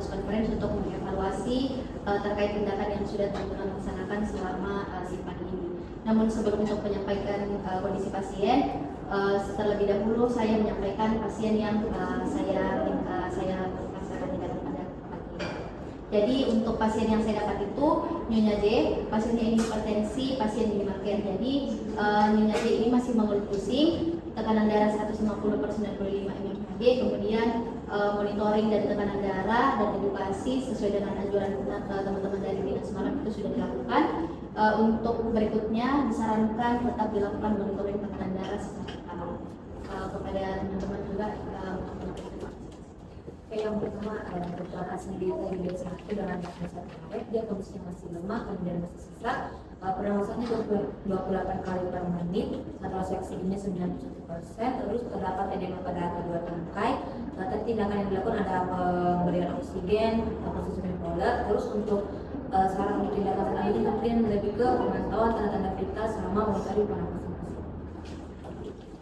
press conference untuk mengevaluasi terkait tindakan yang sudah teman-teman laksanakan selama SIPAN ini. Namun sebelum untuk menyampaikan kondisi pasien, terlebih dahulu saya menyampaikan pasien yang saya laksanakan tindakan pada pagi. Jadi untuk pasien yang saya dapat itu Nyonya J, pasiennya ini hipertensi, pasien di marker. Jadi Nyonya J ini masih mengeluh pusing, tekanan darah 150/95 mmHg, kemudian monitoring dan tekanan darah dan edukasi sesuai dengan anjuran teman-teman dari Dinas Malam itu sudah dilakukan. Untuk berikutnya disarankan tetap dilakukan monitoring tekanan darah secara berkala. Kepada teman-teman juga yang pertama beberapa sendiri tadi dia sakit dengan dasar karet, dia kondisinya masih lemah, kemudian masih sesak, pernafasannya 28 kali per menit, saturasi oksigennya 91%, terus terdapat edema pada kedua tangkai. Tadi tindakan yang dilakukan ada pemberian oksigen, posisi bipolar, terus untuk saran untuk tindakan selanjutnya kemudian lebih ke pemantauan tanda-tanda vital selama monitoring pernafasan.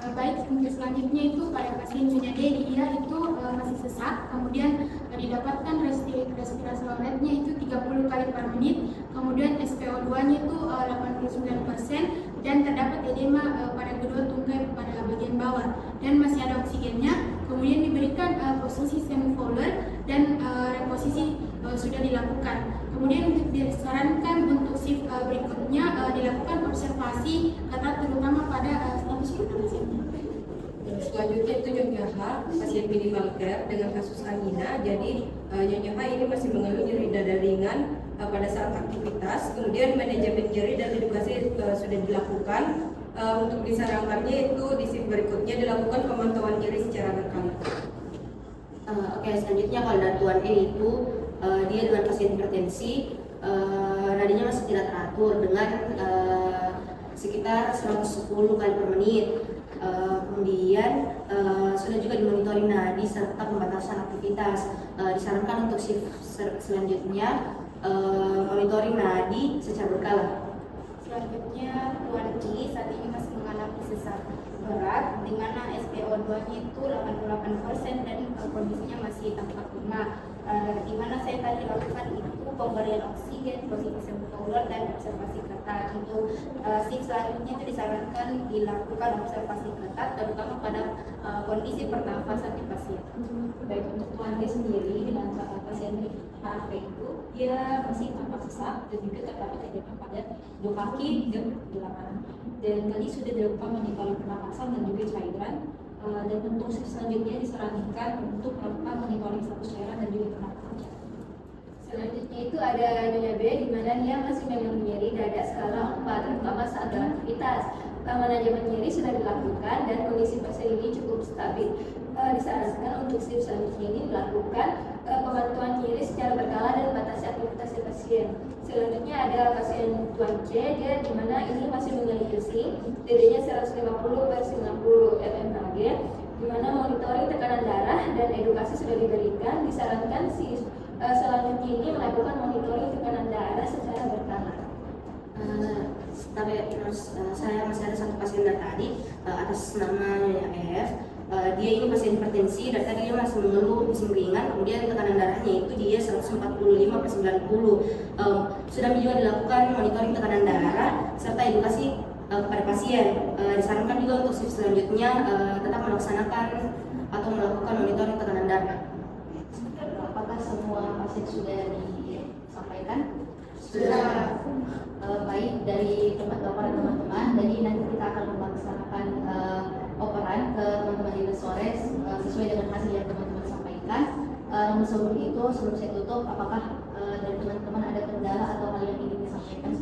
Baik, untuk selanjutnya itu pada pasien Nyonya D, dia itu masih sesak, kemudian didapatkan respirasi rate-nya itu 30 kali per menit, kemudian SpO2-nya itu 89% dan terdapat edema pada kedua tungkai pada bagian bawah dan masih ada oksigennya. Kemudian diberikan posisi semi-fowler dan reposisi sudah dilakukan. Kemudian untuk disarankan untuk shift berikutnya dilakukan observasi ketat terutama pada status pasiennya. Selanjutnya itu Nyonya H, pasien minimal care dengan kasus angina. Jadi Nyonya H ini masih mengeluh nyeri dada ringan pada saat aktivitas. Kemudian manajemen nyeri dan edukasi sudah dilakukan. Untuk disarankannya itu di shift berikutnya dilakukan pemantauan nyeri secara berkala. Oke, selanjutnya kalau dari Tuan E itu dia dengan pasien hipertensi, nadinya masih tidak teratur dengan sekitar 110 kali per menit. Kemudian sudah juga dimonitoring nadi serta pembatasan aktivitas. Disarankan untuk shift selanjutnya monitoring nadi secara berkala. Selanjutnya Tuan I saat ini masih mengalami sesak berat di mana SpO2-nya itu 88% dan kondisinya masih tampak lemah. Di mana saya tadi lakukan itu pemberian oksigen, posisi semi-fowler dan observasi ketat. Untuk shift selanjutnya itu disarankan dilakukan observasi ketat terutama pada kondisi pernafasan di pasien. baik untuk Tuan D sendiri dengan pasien HAV itu dia masih tampak sesak dan juga terdapat edema pada dua kaki dan belakang. Dan tadi sudah dilakukan monitoring pernapasan dan juga cairan. Dan untuk selanjutnya disarankan untuk melakukan monitoring status cairan dan juga pernapasan. Selanjutnya itu ada Nyonya B di mana dia masih mengalami nyeri dada skala 4 terutama saat beraktivitas. Manajemen nyeri sudah dilakukan dan kondisi pasien ini cukup stabil. Disarankan untuk shift selanjutnya ini dilakukan pemantauan nyeri secara berkala dan batasi aktivitas pasien. Selanjutnya ada pasien Tuan C, dia di mana ini masih mengalami pusing, DD-nya 150/90 mmHg, di mana monitoring tekanan darah dan edukasi sudah diberikan. Disarankan selanjutnya ini melakukan monitoring tekanan darah secara berkala. Tapi terus saya masih ada satu pasien dari tadi atas nama Nyonya F. Dia ini pasien hipertensi, dari tadi dia masih mengeluh pusing ringan, kemudian tekanan darahnya itu dia 145/90. Sudah juga dilakukan monitoring tekanan darah serta edukasi kepada pasien. Disarankan juga untuk shift selanjutnya tetap melaksanakan atau melakukan monitoring tekanan darah. Apakah semua pasien sudah disampaikan? Sudah. Baik, dari laporan teman-teman, jadi nanti kita akan melaksanakan operan ke teman-teman di Sores sesuai dengan hasil yang teman-teman sampaikan. Sebelum itu, sebelum saya tutup, apakah dari teman-teman ada kendala atau hal yang ingin disampaikan?